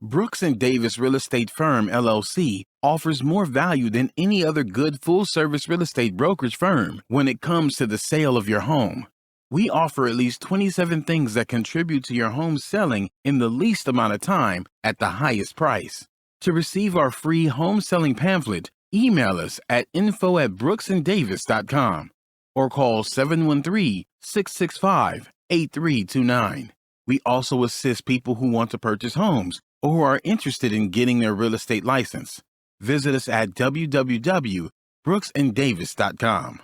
Brooks and Davis Real Estate Firm, LLC, offers more value than any other good full-service real estate brokerage firm when it comes to the sale of your home. We offer at least 27 things that contribute to your home selling in the least amount of time at the highest price. To receive our free home selling pamphlet, email us at info@brooksanddavis.com or call 713-665-8329. We also assist people who want to purchase homes or who are interested in getting their real estate license. Visit us at www.brooksanddavis.com.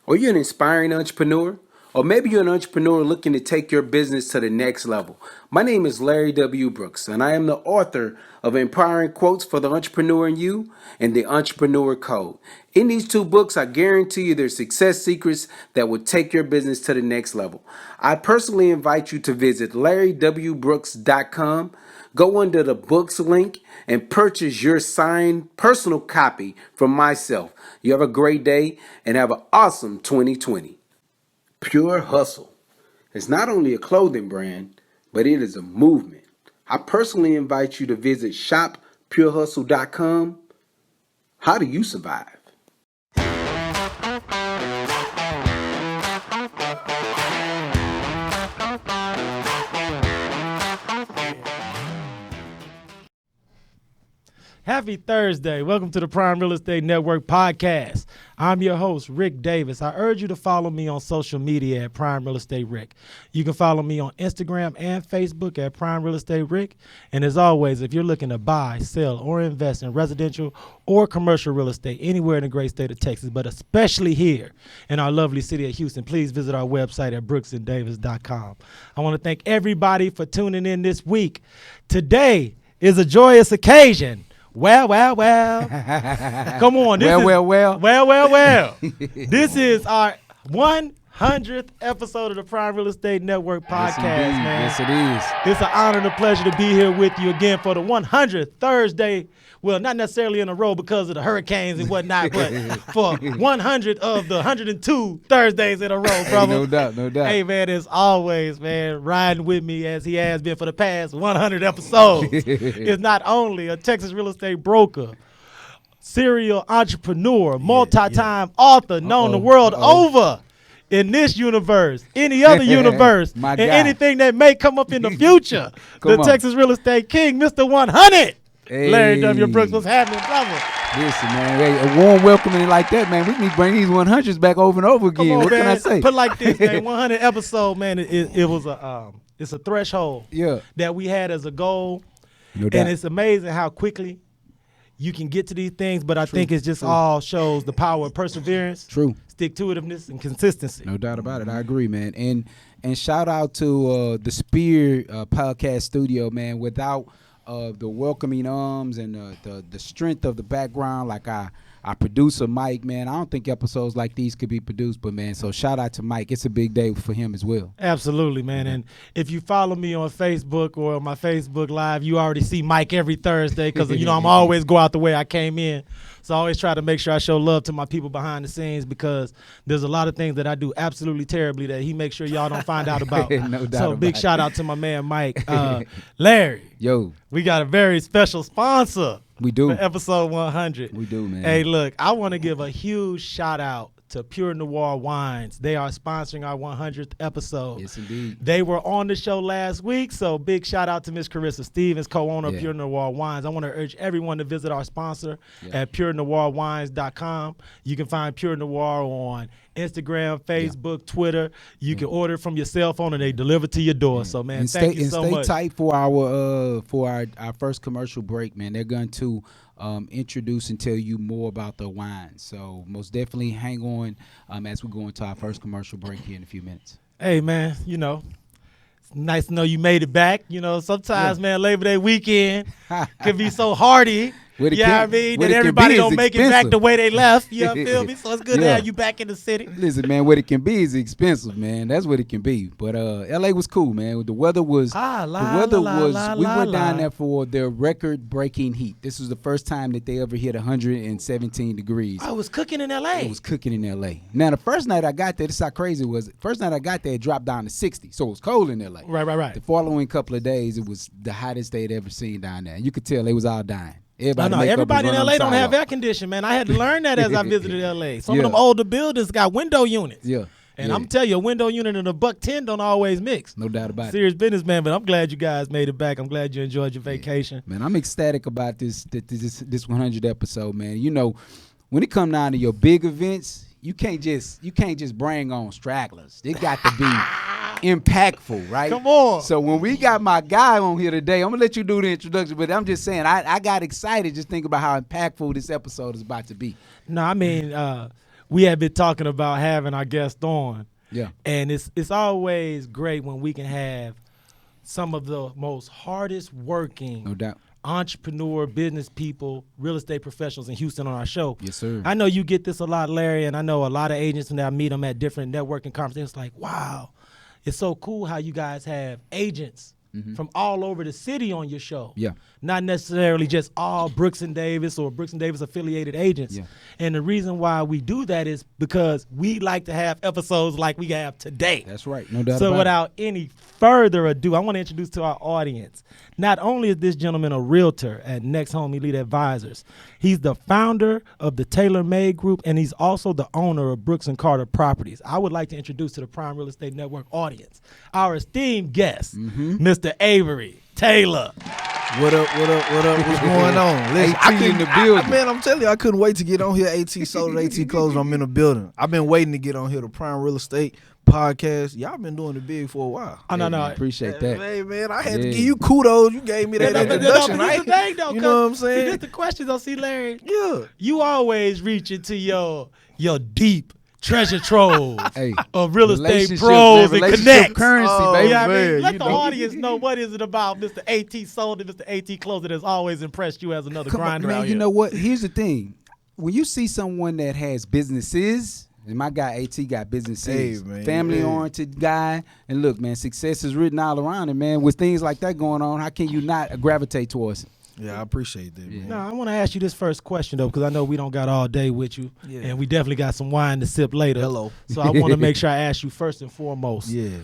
Are you an inspiring entrepreneur? Or maybe you're an entrepreneur looking to take your business to the next level. My name is Larry W. Brooks, and I am the author of Empowering Quotes for the Entrepreneur in You and The Entrepreneur Code. In these two books, I guarantee you there's success secrets that will take your business to the next level. I personally invite you to visit LarryWBrooks.com. Go under the books link and purchase your signed personal copy from myself. You have a great day and have an awesome 2020. Pure Hustle is not only a clothing brand, but it is a movement. I personally invite you to visit shoppurehustle.com. How do you survive? Happy Thursday. Welcome to the Prime Real Estate Network podcast. I'm your host, Ric Davis. I urge you to follow me on social media at Prime Real Estate Ric. You can follow me on Instagram and Facebook at Prime Real Estate Ric. And as always, if you're looking to buy, sell, or invest in residential or commercial real estate anywhere in the great state of Texas, but especially here in our lovely city of Houston, please visit our website at brooksanddavis.com. I want to thank everybody for tuning in this week. Today is a joyous occasion. Well. Come on. Well. This is our 100th episode of the Prime Real Estate Network podcast, man. Yes, it is. It's an honor and a pleasure to be here with you again for the 100th Thursday. Well, not necessarily in a row because of the hurricanes and whatnot, but for 100 of the 102 Thursdays in a row, brother. No doubt. Hey, man, as always, man, riding with me as he has been for the past 100 episodes is not only a Texas real estate broker, serial entrepreneur, multi-time author known the world over in this universe, any other universe, and anything that may come up in the future. Texas real estate king, Mr. 100. Hey. Larry W. Brooks, what's happening, brother? Listen, man, hey, a warm welcoming like that, man. We need to bring these 100s back over and over again. What can I say? Put it like this, man. 100 episode, man. It was it's a threshold that we had as a goal, and it's amazing how quickly you can get to these things. But I think it just all shows the power of perseverance, stick-to-itiveness, and consistency. No doubt about it. I agree, man. And shout out to the Spear podcast studio, man. Without the welcoming arms and the strength of the background, like our producer Mike, man, I don't think episodes like these could be produced, but man, so shout out to Mike. It's a big day for him as well. Absolutely, man. And if you follow me on Facebook or my Facebook Live, you already see Mike every Thursday because, I'm always go out the way I came in. So I always try to make sure I show love to my people behind the scenes because there's a lot of things that I do absolutely terribly that he makes sure y'all don't find out about. No doubt. So big shout out to my man Mike. Larry. Yo. We got a very special sponsor. We do. For episode 100. We do, man. Hey, look, I want to give a huge shout out to Pure Noir Wines. They are sponsoring our 100th episode. Yes, indeed. They were on the show last week, so big shout out to Miss Carissa Stevens, co-owner of Pure Noir Wines. I want to urge everyone to visit our sponsor at purenoirwines.com. You can find Pure Noir on Instagram, Facebook, Twitter. You can order from your cell phone and they deliver to your door. So, man, thank you so much. And stay tight for our first commercial break, man. They're going to introduce and tell you more about the wine. So most definitely hang on as we go into our first commercial break here in a few minutes. Hey, man, it's nice to know you made it back. Sometimes, man, Labor Day weekend can be so hardy. I mean, that everybody don't make it back the way they left. You feel me? So it's good to have you back in the city. Listen, man, what it can be is expensive, man. That's what it can be. But LA was cool, man. The weather was we went down there for their record-breaking heat. This was the first time that they ever hit 117 degrees. I was cooking in LA. It was cooking in LA. Now, the first night I got there, this is how crazy it was. First night I got there, it dropped down to 60. So it was cold in LA. Right. The following couple of days, it was the hottest they'd ever seen down there. You could tell they was all dying. Everybody in LA don't have air conditioning, man. I had to learn that as I visited LA. Some of them older buildings got window units. Yeah. And I'm telling you, a window unit and a $110 don't always mix. No doubt about it. Serious business, man. But I'm glad you guys made it back. I'm glad you enjoyed your vacation. Man, I'm ecstatic about this 100 episode, man. You know, when it come down to your big events, you can't just bring on stragglers. They got to be impactful, right? Come on. So when we got my guy on here today, I'm gonna let you do the introduction, but I'm just saying I got excited just thinking about how impactful this episode is about to be. No, I mean, we have been talking about having our guest on. Yeah. And it's always great when we can have some of the most hardest working, No doubt, entrepreneur, business people, real estate professionals in Houston on our show. Yes, sir. I know you get this a lot, Larry, and I know a lot of agents when I meet them at different networking conferences. It's like, wow, it's so cool how you guys have agents from all over the city on your show. Yeah. Not necessarily just all Brooks and Davis or Brooks and Davis affiliated agents. Yeah. And the reason why we do that is because we like to have episodes like we have today. That's right. No doubt So about without any further ado, I want to introduce to our audience. Not only is this gentleman a realtor at NextHome Elite Advisors, he's the founder of the Tailor Made Group, and he's also the owner of Brooks and Carter Properties. I would like to introduce to the Prime Real Estate Network audience our esteemed guest, Mr. Avery Taylor. What up? What's going on? Listen, AT in the building. Man, I'm telling you, I couldn't wait to get on here. AT sold, AT closed. I'm in the building. I've been waiting to get on here. The Prime Real Estate Podcast. Y'all been doing it big for a while. Oh, no. I appreciate that. Hey, man, I had to give you kudos. You gave me that introduction, right? You know what I'm saying? This the question, though. See, Larry, Yeah. you always reach into your deep treasure trove of real estate pros and connects. Currency, baby. Yeah, I mean, man, let you the know. audience know what is it about Mr. AT sold and Mr. AT closed that has always impressed you as another Come on, grinder man. out You here. know what? Here's the thing. When you see someone that has businesses, and my guy AT got businesses, Hey, man, family-oriented guy, and look, man, success is written all around him, man. With things like that going on, how can you not gravitate towards it? Yeah, I appreciate that, man. No, I want to ask you this first question, though, because I know we don't got all day with you, Yeah. and we definitely got some wine to sip later. Hello. So I want to make sure I ask you first and foremost. Yeah.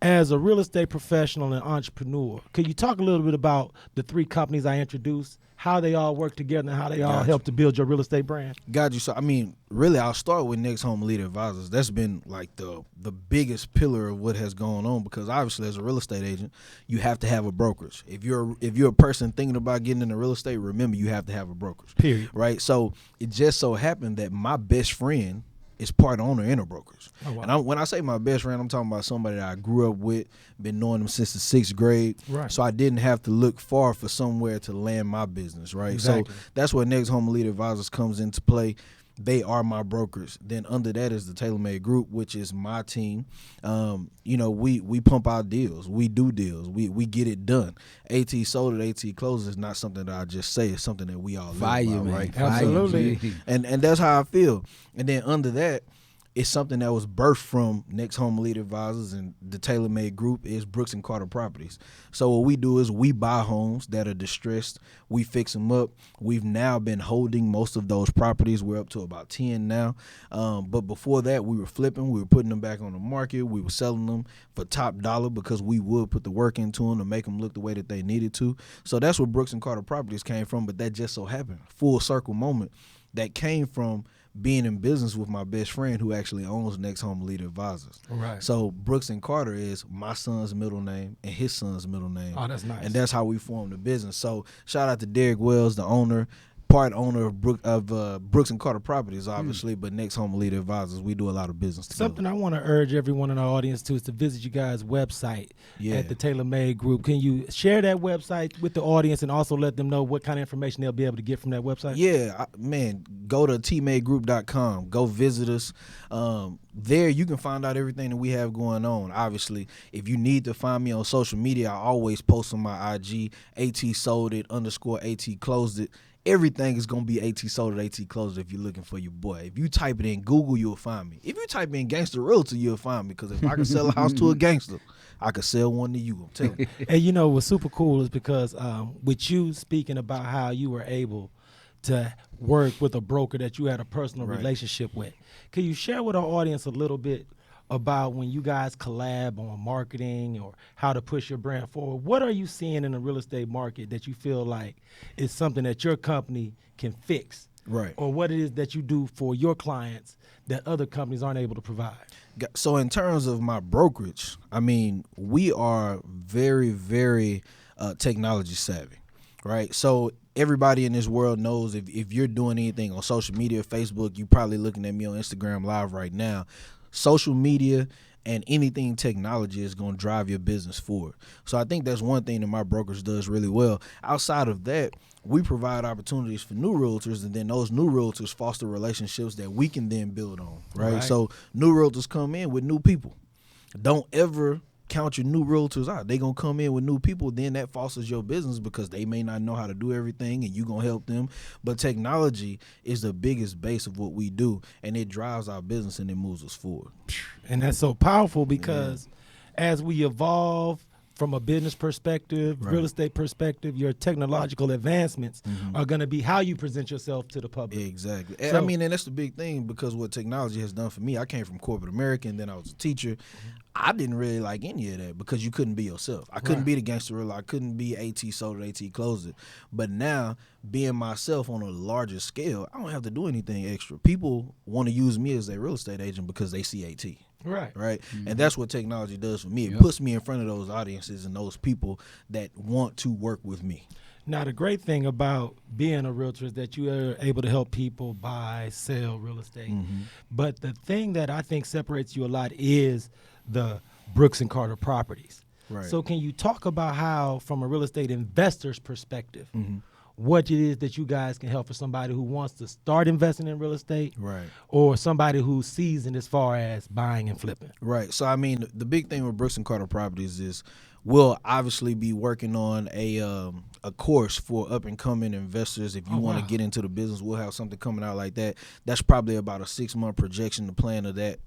As a real estate professional and entrepreneur, could you talk a little bit about the three companies I introduced, how they all work together, and how they all Gotcha. help to build your real estate brand? Got you. So, I mean, really, I'll start with NextHome Elite Advisors. That's been like the biggest pillar of what has gone on, because obviously, as a real estate agent, you have to have a brokerage. If you're a person thinking about getting into real estate, remember you have to have a brokerage. Period. Right. So it just so happened that my best friend is part owner in a brokerage. Oh, wow. And when I say my best friend, I'm talking about somebody that I grew up with, been knowing them since the 6th grade. Right. So I didn't have to look far for somewhere to land my business, right? Exactly. So that's where NextHome Elite Advisors comes into play. They are my brokers. Then under that is the Tailor Made Group, which is my team. We pump out deals. We do deals. We get it done. AT sold it, AT closes is not something that I just say. It's something that we all live Value, by, man. right? Absolutely. And that's how I feel. And then under that, it's something that was birthed from NextHome Elite Advisors, and the Tailor Made Group is Brooks and Carter Properties. So what we do is we buy homes that are distressed. We fix them up. We've now been holding most of those properties. We're up to about 10 now. But before that, we were flipping. We were putting them back on the market. We were selling them for top dollar because we would put the work into them to make them look the way that they needed to. So that's where Brooks and Carter Properties came from. But that just so happened, full circle moment, that came from being in business with my best friend who actually owns NextHome Elite Advisors. Right. So Brooks and Carter is my son's middle name and his son's middle name. Oh, that's nice. And that's how we formed the business. So shout out to Derek Wells, the owner, part owner of Brooks and Carter Properties, obviously, but NextHome Elite Advisors, we do a lot of business together. Something I want to urge everyone in our audience to is to visit you guys' website at the Tailor Made Group. Can you share that website with the audience and also let them know what kind of information they'll be able to get from that website? Yeah, man, go to tmadegroup.com. Go visit us. There you can find out everything that we have going on. Obviously, if you need to find me on social media, I always post on my IG, AT sold it _ AT closed it. everything is gonna be AT sold, AT closed if you're looking for your boy. If you type it in Google, you'll find me. If you type in gangster realtor, you'll find me. Because if I can sell a house to a gangster, I could sell one to you. I'm telling you. And you know what's super cool is because with you speaking about how you were able to work with a broker that you had a personal relationship with, can you share with our audience a little bit about when you guys collab on marketing or how to push your brand forward? What are you seeing in the real estate market that you feel like is something that your company can fix? Right. Or what it is that you do for your clients that other companies aren't able to provide? So in terms of my brokerage, I mean, we are very, very technology savvy, right? So everybody in this world knows if you're doing anything on social media, Facebook, you're probably looking at me on Instagram Live right now. Social media and anything technology is going to drive your business forward. So I think that's one thing that my brokerage does really well. Outside of that, we provide opportunities for new realtors, and then those new realtors foster relationships that we can then build on, right? So new realtors come in with new people. Don't ever count your new realtors out. They gonna come in with new people, then that fosters your business because they may not know how to do everything and you gonna help them. But technology is the biggest base of what we do, and it drives our business and it moves us forward. And that's so powerful because as we evolve from a business perspective, real estate perspective, your technological advancements are going to be how you present yourself to the public. Exactly. And I mean, and that's the big thing, because what technology has done for me, I came from corporate America and then I was a teacher. I didn't really like any of that because you couldn't be yourself. I couldn't be the gangster realtor. I couldn't be AT sold it, AT closed it. But now, being myself on a larger scale, I don't have to do anything extra. People want to use me as a real estate agent because they see AT. Right. And that's what technology does for me. It puts me in front of those audiences and those people that want to work with me. Now, the great thing about being a realtor is that you are able to help people buy, sell real estate. But the thing that I think separates you a lot is the Brooks and Carter properties. So can you talk about how, from a real estate investor's perspective, what it is that you guys can help for somebody who wants to start investing in real estate, or somebody who's seasoned as far as buying and flipping? So, I mean, the big thing with Brooks and Carter Properties is we'll obviously be working on a course for up-and-coming investors. If you want to get into the business, we'll have something coming out like that. That's probably about a 6-month projection, the plan of that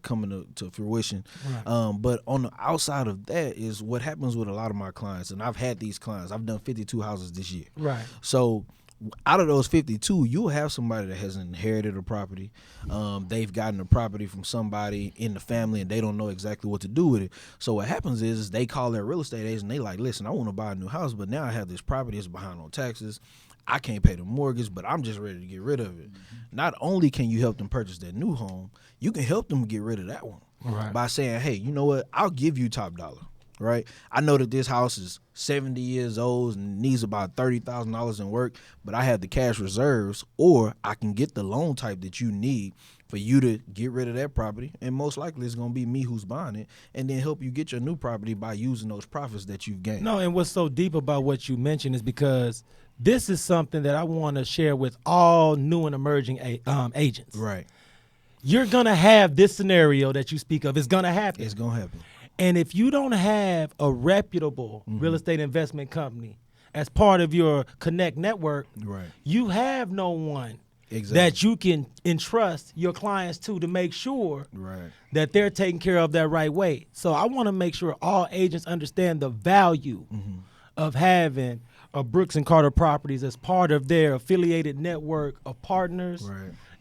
coming to fruition. But on the outside of that is what happens with a lot of my clients, and I've had these clients. I've done 52 houses this year. So out of those 52, you'll have somebody that has inherited a property. They've gotten a property from somebody in the family and they don't know exactly what to do with it. So what happens is they call their real estate agent and they like, listen, I want to buy a new house, but now I have this property that's behind on taxes. I can't pay the mortgage, but I'm just ready to get rid of it. Not only can you help them purchase their new home, you can help them get rid of that one by saying, hey, you know what? I'll give you top dollar. I know that this house is 70 years old and needs about $30,000 in work, but I have the cash reserves, or I can get the loan type that you need for you to get rid of that property, and most likely it's going to be me who's buying it, and then help you get your new property by using those profits that you've gained. No, and what's so deep about what you mentioned is because this is something that I want to share with all new and emerging agents. You're going to have this scenario that you speak of. It's going to happen. It's going to happen. And if you don't have a reputable real estate investment company as part of your Connect network, you have no one that you can entrust your clients to make sure that they're taken care of that right way. So I want to make sure all agents understand the value of having a Brooks and Carter Properties as part of their affiliated network of partners.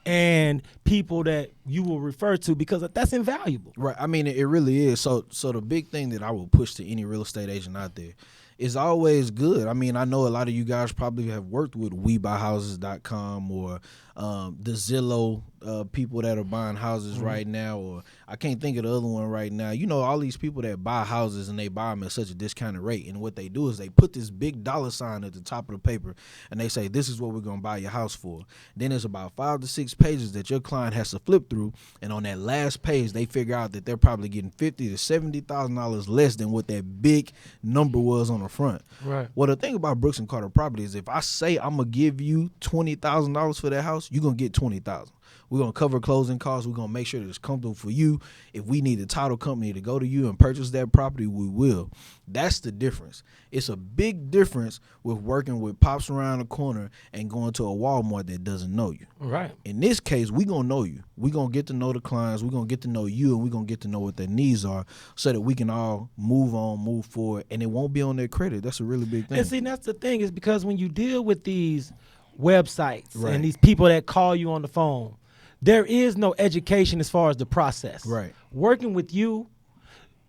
And people that you will refer to, because that's invaluable. I mean, it really is. So the big thing that I will push to any real estate agent out there is always good. I mean, I know a lot of you guys probably have worked with WeBuyHouses.com or the Zillow people that are buying houses right now, or I can't think of the other one right now. You know, all these people that buy houses and they buy them at such a discounted rate, and what they do is they put this big dollar sign at the top of the paper and they say, this is what we're going to buy your house for. Then there's about 5 to 6 pages that your client has to flip through, and on that last page they figure out that they're probably getting $50,000 to $70,000 less than what that big number was on the front. Well, the thing about Brooks and Carter Properties, if I say I'm gonna give you $20,000 for that house, you're gonna get $20,000. We're going to cover closing costs. We're going to make sure that it's comfortable for you. If we need a title company to go to you and purchase that property, we will. That's the difference. It's a big difference with working with pops around the corner and going to a Walmart that doesn't know you. Right. In this case, we're going to know you. We're going to get to know the clients. We're going to get to know you, and we're going to get to know what their needs are so that we can all move on, move forward, and it won't be on their credit. That's a really big thing. And see, that's the thing, is because when you deal with these websites Right. and these people that call you on the phone, there is no education as far as the process. Right. Working with you,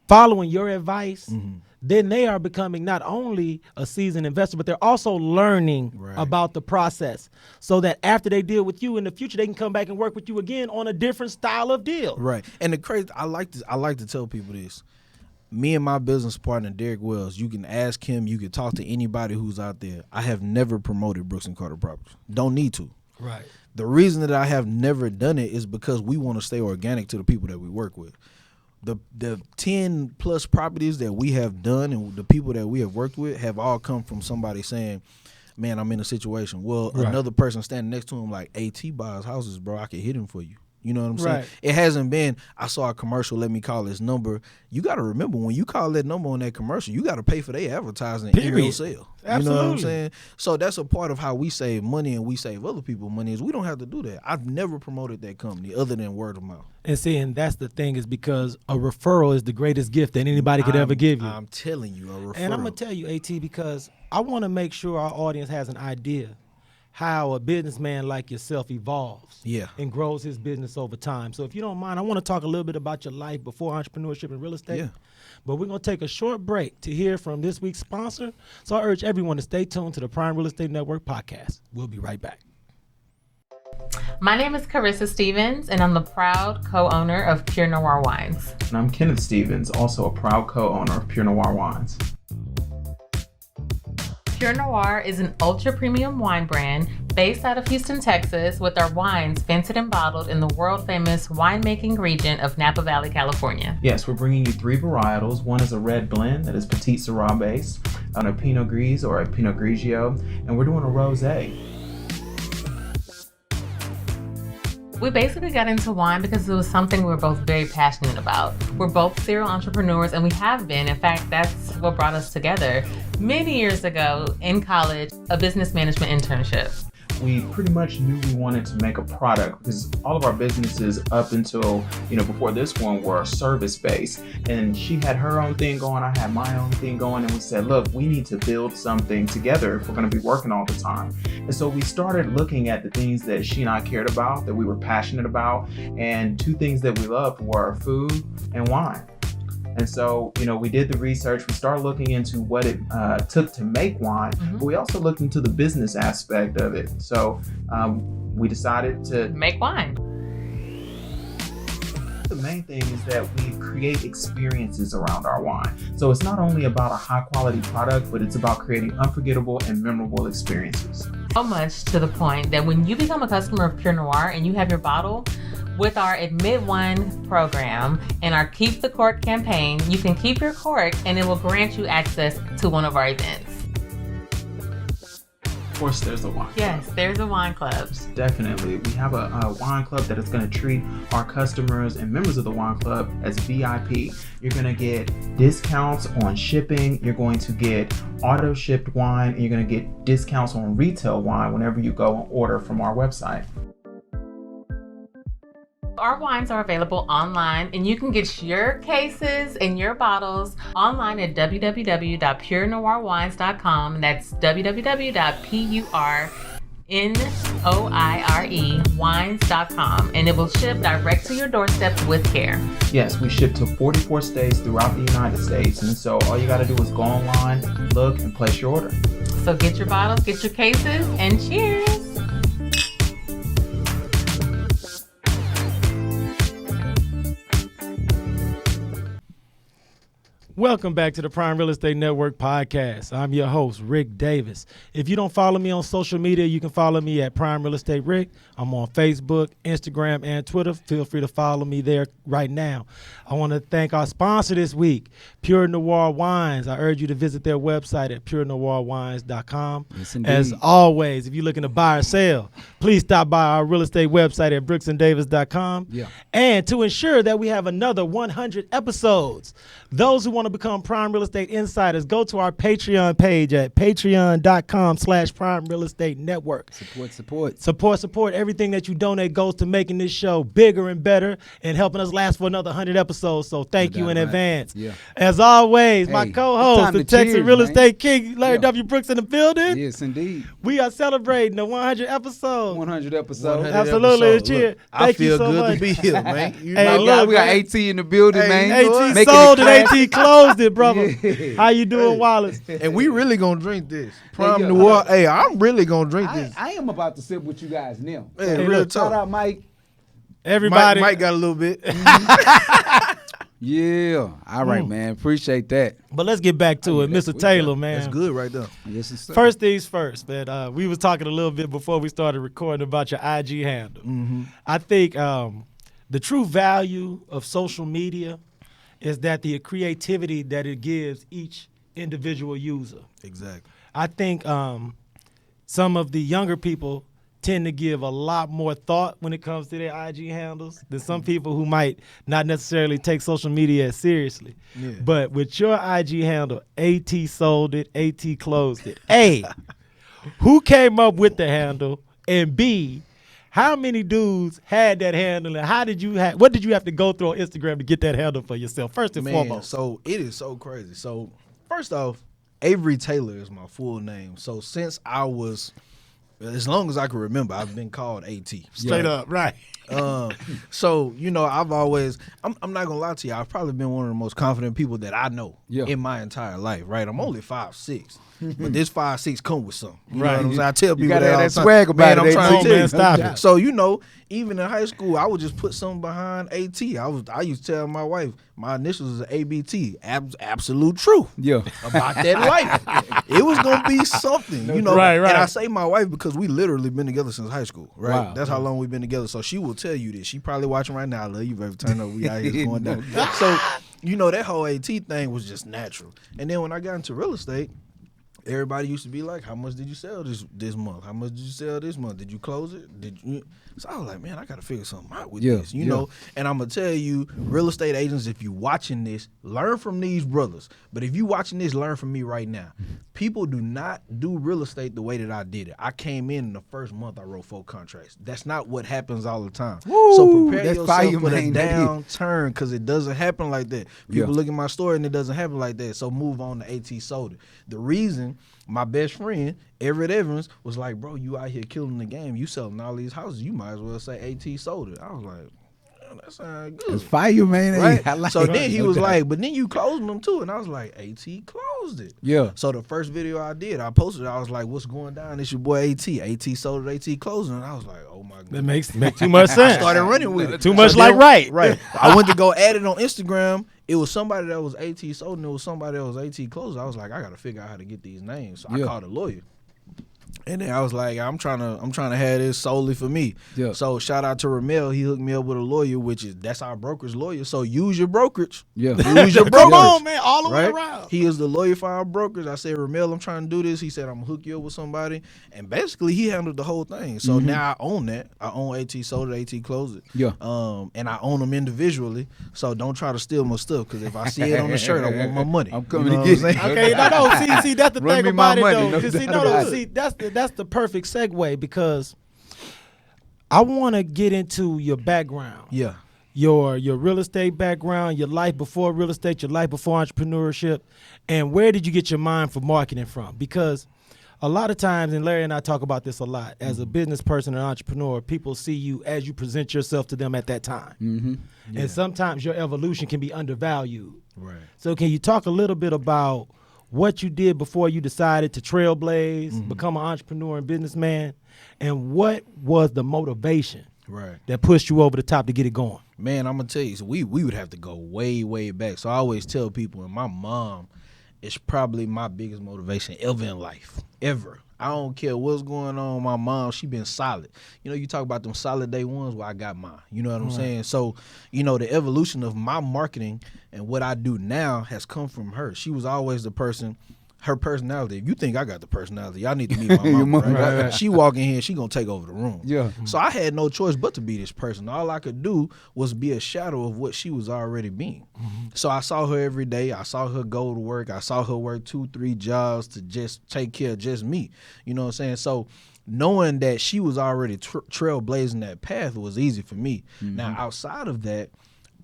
following your advice, then they are becoming not only a seasoned investor, but they're also learning about the process so that after they deal with you in the future, they can come back and work with you again on a different style of deal. Right. And the crazy, I like to tell people this. Me and my business partner, Derek Wells, you can ask him, you can talk to anybody who's out there. I have never promoted Brooks and Carter Properties. Don't need to. Right. The reason that I have never done it is because we want to stay organic to the people that we work with. The 10 plus properties that we have done and the people that we have worked with have all come from somebody saying, man, I'm in a situation. Well, another person standing next to him like, AT buys houses, bro. I can hit him for you. You know what I'm saying? Right. It hasn't been, I saw a commercial, let me call this number. You got to remember, when you call that number on that commercial, you got to pay for their advertising in your sale. Absolutely. You know what I'm saying? So that's a part of how we save money and we save other people money, is we don't have to do that. I've never promoted that company other than word of mouth. And see, and that's the thing, is because a referral is the greatest gift that anybody could ever give you. I'm telling you, a referral. And I'm going to tell you, AT, because I want to make sure our audience has an idea how a businessman like yourself evolves and grows his business over time. So if you don't mind, I want to talk a little bit about your life before entrepreneurship and real estate. Yeah. But we're going to take a short break to hear from this week's sponsor. So I urge everyone to stay tuned to the Prime Real Estate Network podcast. We'll be right back. My name is Carissa Stevens, and I'm the proud co-owner of Pure Noir Wines. And I'm Kenneth Stevens, also a proud co-owner of Pure Noir Wines. Pure Noir is an ultra-premium wine brand based out of Houston, Texas, with our wines vented and bottled in the world-famous winemaking region of Napa Valley, California. Yes, we're bringing you 3 varietals. One is a red blend that is Petite Syrah based, on a Pinot Gris or a Pinot Grigio, and we're doing a rosé. We basically got into wine because it was something we were both very passionate about. We're both serial entrepreneurs, and we have been. In fact, that's what brought us together many years ago in college, a business management internship. We pretty much knew we wanted to make a product because all of our businesses up until, before this one were service-based. And she had her own thing going, I had my own thing going, and we said, look, we need to build something together if we're going to be working all the time. And so we started looking at the things that she and I cared about, that we were passionate about, and 2 things that we loved were food and wine. And so, we did the research. We started looking into what it took to make wine, but we also looked into the business aspect of it. So we decided to make wine. The main thing is that we create experiences around our wine. So it's not only about a high quality product, but it's about creating unforgettable and memorable experiences. So much to the point that when you become a customer of Pure Noir and you have your bottle, with our Admit One program and our Keep the Cork campaign, you can keep your cork and it will grant you access to one of our events. Of course, there's a wine club. Yes, there's a wine club. Definitely. We have a wine club that is going to treat our customers and members of the wine club as VIP. You're going to get discounts on shipping. You're going to get auto shipped wine, and you're going to get discounts on retail wine whenever you go and order from our website. Our wines are available online, and you can get your cases and your bottles online at www.purenoirwines.com, and that's www.purenoirewines.com, and it will ship direct to your doorstep with care. Yes, we ship to 44 states throughout the United States, and so all you got to do is go online, look, and place your order. So get your bottles, get your cases, and cheers! Welcome back to the Prime Real Estate Network podcast. I'm your host, Rick Davis. If you don't follow me on social media, you can follow me at Prime Real Estate Rick. I'm on Facebook, Instagram, and Twitter. Feel free to follow me there right now. I want to thank our sponsor this week, Pure Noir Wines. I urge you to visit their website at purenoirwines.com. Yes, indeed. As always, if you're looking to buy or sell, please stop by our real estate website at brooksanddavis.com. Yeah. And to ensure that we have another 100 episodes, those who want to become Prime Real Estate Insiders, go to our Patreon page at patreon.com/Prime Real Estate Network. Support. Everything that you donate goes to making this show bigger and better and helping us last for another 100 episodes. So thank you in advance. Yeah. As always, my Hey, co-host, it's the time to Texas cheers, Real man. Estate King, Larry Yeah. W. Brooks in the building. Yes, indeed. We are celebrating the 100 episodes. 100 episodes. 100 Absolutely. episodes. Cheer. Look, I Thank you feel so good much. to be here, man. You Hey, know, look, we got man. AT in the building, Hey, man. AT Making sold it it, classy. AT closed it, brother. Yeah. How you doing, Wallace? and we really gonna drink this. Prime yeah. Noir. Hey, I'm really gonna drink this. I am about to sip with you guys now. Hey, Hey, real look, Shout talk. out, Mike. Everybody. Mike got a little bit. Yeah. All right, man. Appreciate that. But let's get back to it. Mr. Taylor, man. That's good right there. Yes, sir. First things first, man. We was talking a little bit before we started recording about your IG handle. Mm-hmm. I think the true value of social media is that the creativity that it gives each individual user. Exactly. I think some of the younger people tend to give a lot more thought when it comes to their IG handles than some people who might not necessarily take social media as seriously. Yeah. But with your IG handle, AT sold it, AT closed it. A, who came up with the handle? And B, how many dudes had that handle? And what did you have to go through on Instagram to get that handle for yourself? First and foremost. So it is so crazy. So first off, Avery Taylor is my full name. So since I was, as long as I can remember, I've been called AT. Straight up, right. So, you know, I've always, I'm not going to lie to you, I've probably been one of the most confident people that I know in my entire life, right? I'm only 5'6", but this 5'6" come with something. You know what I'm saying? I tell people gotta that have all that the time. swag about Man, it, I'm AT. trying to tell Man, you. stop it. So, you know, even in high school, I would just put something behind AT. I used to tell my wife, my initials is ABT, absolute truth. Yeah. About that life. It was going to be something, you know. Right. And I say my wife because we literally been together since high school, right? Wow. That's how long we've been together. So she will tell you this. She probably watching right now. I love you, baby. Turn up. We out here going down. So, you know, that whole AT thing was just natural. And then when I got into real estate, everybody used to be like, how much did you sell this month? How much did you sell this month? Did you close it? Did you? So I was like, man, I got to figure something out with this, you know? And I'm going to tell you, real estate agents, if you watching this, learn from these brothers. But if you watching this, learn from me right now. People do not do real estate the way that I did it. I came in the first month, I wrote 4 contracts. That's not what happens all the time. So prepare that's yourself fire, for the man. That is- downturn because it doesn't happen like that. People look at my story and it doesn't happen like that. So move on to AT sold it. The reason my best friend, Everett Evans, was like, bro, you out here killing the game. You selling all these houses. You might as well say AT sold it. I was like, man, that sounds good. It's fire, man. Hey, Right? I like So it. then he No was doubt. like, but then you closing them too. And I was like, AT closed it. Yeah. So the first video I did, I posted it. I was like, what's going down? It's your boy AT. AT sold it, AT closing. And I was like, oh my God. That makes too much sense. Started running with it. Too much So like then- right. Right. I went to go add it on Instagram. It was somebody that was AT sold and it was somebody that was AT closed. I was like, I got to figure out how to get these names. So I called a lawyer. And then I was like, I'm trying to have this solely for me. Yeah. So shout out to Ramel. He hooked me up with a lawyer, that's our broker's lawyer. So use your brokerage. Yeah. Use your brokerage. Come on, man, all the way Right? around. He is the lawyer for our brokers. I said, Ramel, I'm trying to do this. He said, I'm gonna hook you up with somebody. And basically he handled the whole thing. So now I own that. I own AT sold it, AT closed it. Yeah. And I own them individually. So don't try to steal my stuff because if I see it on the shirt, I want my money. I'm coming You know to get what I'm it. saying? Okay, no, see, that's the Run thing me my about it, money, though. no 'Cause see, doubt about see, that's the perfect segue because I want to get into your background, Yeah. your real estate background, your life before real estate, your life before entrepreneurship, and where did you get your mind for marketing from? Because a lot of times, and Larry and I talk about this a lot, as a business person and entrepreneur, people see you as you present yourself to them at that time. Mm-hmm. And sometimes your evolution can be undervalued. Right. So can you talk a little bit about what you did before you decided to trailblaze, become an entrepreneur and businessman, and what was the motivation that pushed you over the top to get it going? Man, I'm gonna tell you, so we would have to go way, way back. So I always tell people, and my mom is probably my biggest motivation ever in life, ever. I don't care what's going on. My mom, she been solid. You know, you talk about them solid day ones where I got mine. You know what I'm saying? So, you know, the evolution of my marketing and what I do now has come from her. She was always the person. Her personality. If you think I got the personality, y'all need to meet my mama. Right? She walk in here, she gonna take over the room. Yeah. So I had no choice but to be this person. All I could do was be a shadow of what she was already being. So I saw her every day. I saw her go to work. I saw her work 2-3 jobs to just take care of just me. You know what I'm saying? So knowing that she was already trailblazing that path was easy for me. Now outside of that,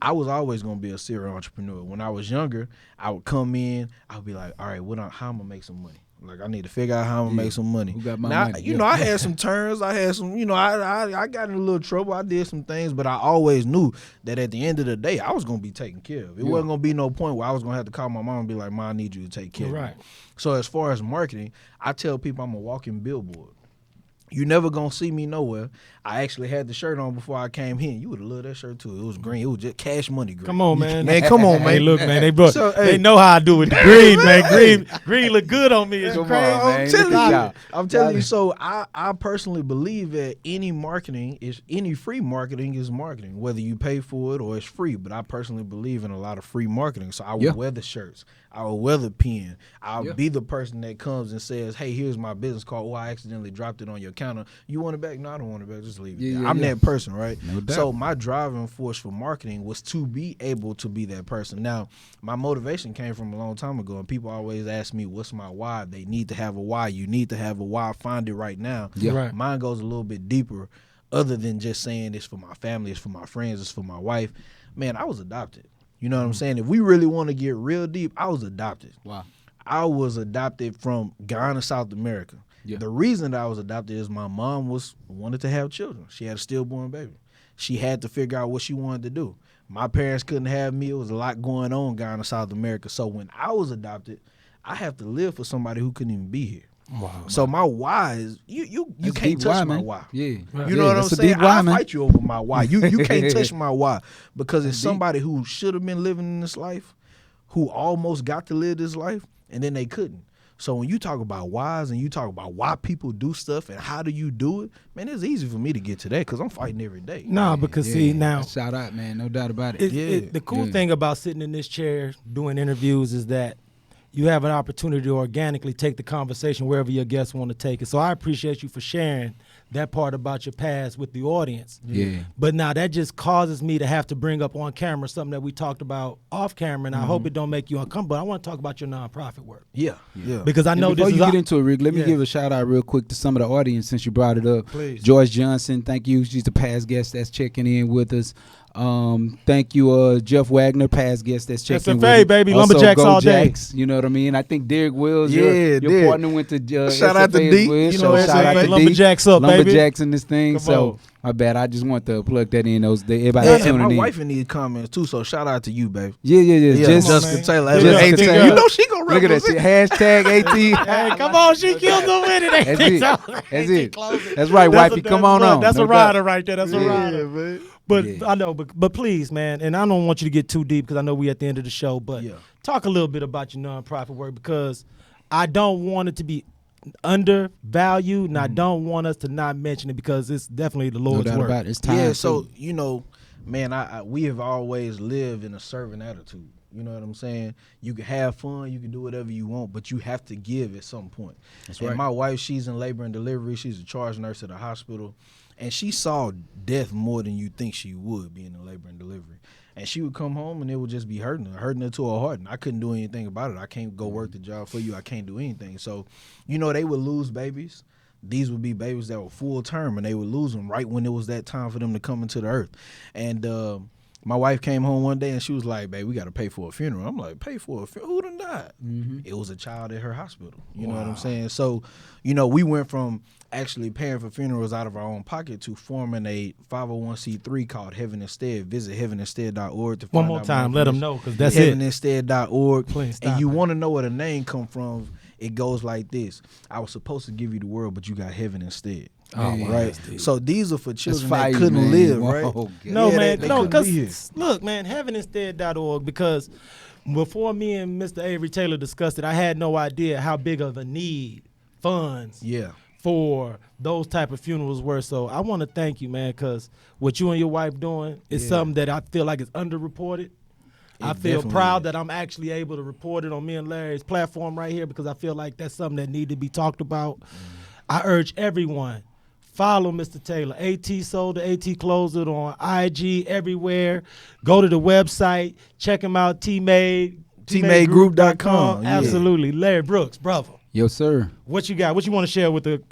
I was always going to be a serial entrepreneur. When I was younger, I would come in, I would be like, all right, how am I going to make some money? Like, I need to figure out how I'm going to make some money. Who got my now, money? you know, I had some turns. I had some, you know, I got in a little trouble. I did some things, but I always knew that at the end of the day, I was going to be taken care of. It wasn't going to be no point where I was going to have to call my mom and be like, Mom, I need you to take care of me. So as far as marketing, I tell people I'm a walking billboard. You never gonna see me nowhere. I actually had the shirt on before I came here. You would have loved that shirt too. It was green. It was just Cash Money green. Come on, man. Man, come on, man. Hey, look, man. They So, they know how I do it. The green, man. Green look good on me. It's Come crazy. on, man. I'm telling you. So I personally believe that any free marketing is marketing, whether you pay for it or it's free. But I personally believe in a lot of free marketing. So I would wear the shirts. I would wear the pen. I'll be the person that comes and says, hey, here's my business card. Oh, I accidentally dropped it on your counter. You want it back? No, I don't want it back. Just leave it. I'm that person, right? No doubt. So my driving force for marketing was to be able to be that person. Now, my motivation came from a long time ago, and people always ask me, what's my why? They need to have a why. You need to have a why. Find it right now. Yeah. Right. Mine goes a little bit deeper, other than just saying it's for my family, it's for my friends, it's for my wife. Man, I was adopted. You know what I'm saying? If we really want to get real deep, I was adopted. Wow. I was adopted from Ghana, South America. Yeah. The reason that I was adopted is my mom wanted to have children. She had a stillborn baby. She had to figure out what she wanted to do. My parents couldn't have me. It was a lot going on in Ghana, South America. So when I was adopted, I have to live for somebody who couldn't even be here. Wow. So my why is you can't touch my why. Yeah. You know what I'm saying? I'll fight you over my why. You can't touch my why because it's somebody who should have been living in this life, who almost got to live this life, and then they couldn't. So when you talk about whys and you talk about why people do stuff and how do you do it, man, it's easy for me to get to that because I'm fighting every day. Nah, because see now, shout out, man, no doubt about it. The cool thing about sitting in this chair doing interviews is that you have an opportunity to organically take the conversation wherever your guests want to take it. So I appreciate you for sharing that part about your past with the audience. Yeah. But now that just causes me to have to bring up on camera something that we talked about off camera, and I hope it don't make you uncomfortable. But I want to talk about your nonprofit work. Yeah. Because I know before this you get into it, Rick, let me give a shout out real quick to some of the audience since you brought it up. Please. Joyce Johnson, thank you. She's the past guest that's checking in with us. Thank you, Jeff Wagner, past guest that's checking in with us. SFA, baby, Lumberjacks all day. You know what I mean? I think Derek Wills, your partner went to shout out to D. You know, shout out to Lumberjacks up, baby. Lumberjacks in this thing. So my bad. I just want to plug that in. Everybody tuning my in. wife in these comments too. So shout out to you, baby. Yeah. Jessica Taylor. Jessica Taylor. You know she gonna look at that shit. Hashtag AT. Hey, come on, she killed them with it. That's it. That's right, wifey. Come on. That's a rider right there. That's a rider. Man. But I know, but please, man, and I don't want you to get too deep because I know we at the end of the show. But talk a little bit about your nonprofit work because I don't want it to be undervalued, and I don't want us to not mention it because it's definitely the Lord's work. About it. It's time. Yeah, so you know, man, we have always lived in a serving attitude. You know what I'm saying? You can have fun, you can do whatever you want, but you have to give at some point. That's right. And my wife, she's in labor and delivery. She's a charge nurse at a hospital. And she saw death more than you think she would being in labor and delivery. And she would come home and it would just be hurting her to her heart. And I couldn't do anything about it. I can't go work the job for you. I can't do anything. So, you know, they would lose babies. These would be babies that were full term, and they would lose them right when it was that time for them to come into the earth. And my wife came home one day and she was like, babe, we got to pay for a funeral. I'm like, pay for a funeral? Who done died? It was a child at her hospital. You know what I'm saying? So, you know, we went from actually paying for funerals out of our own pocket to forming a 501c3 called Heaven Instead. Visit heaveninstead.org to find out one more time. Let them know because that's heaveninstead.org. Please stop and you want to know where the name come from, it goes like this. I was supposed to give you the world, but you got heaven instead. Right. So these are for children fire, that couldn't man. live, Whoa, right? God. No, Yeah, man. they No, couldn't be here. because look, man, heaveninstead.org, because before me and Mr. Avery Taylor discussed it, I had no idea how big of a need funds Yeah. for those type of funerals were. So I want to thank you, man, because what you and your wife doing is something that I feel like is underreported. I feel definitely proud is. that I'm actually able to report it on me and Larry's platform right here, because I feel like that's something that need to be talked about. I urge everyone, follow Mr. Taylor, AT Sold to AT Closer on IG, everywhere. Go to the website, check him out, tmadegroup.com. Yeah. Absolutely. Larry Brooks, brother. Yes, sir. What you got? What you want to share with the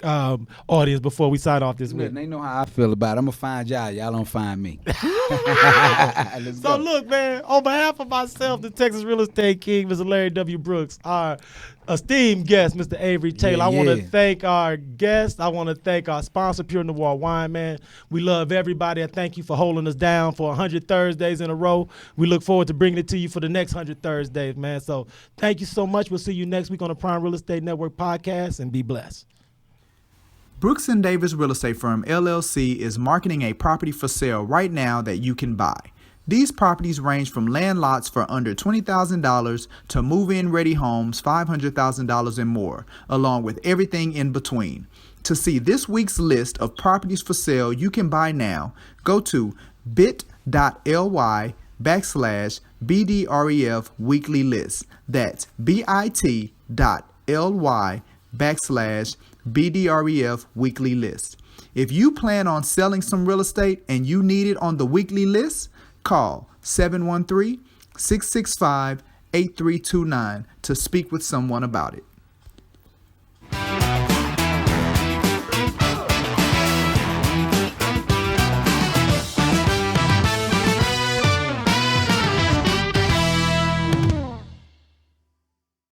audience before we sign off this week? They know how I feel about it. I'm going to find y'all. Y'all don't find me. Let's So go. look, man, on behalf of myself, the Texas Real Estate King, Mr. Larry W. Brooks, our esteemed guest, Mr. Avery Taylor. I want to thank our guest. I want to thank our sponsor, Pure Noir Wine, man. We love everybody. I thank you for holding us down for 100 Thursdays in a row. We look forward to bringing it to you for the next 100 Thursdays, man. So thank you so much. We'll see you next week on the Prime Real Estate Network podcast, and be blessed. Brooks & Davis Real Estate Firm, LLC is marketing a property for sale right now that you can buy. These properties range from land lots for under $20,000 to move-in ready homes $500,000 and more, along with everything in between. To see this week's list of properties for sale you can buy now, go to bit.ly/BDREF weekly list. That's bit.ly/BDREF weekly list. If you plan on selling some real estate and you need it on the weekly list, call 713-665-8329 to speak with someone about it.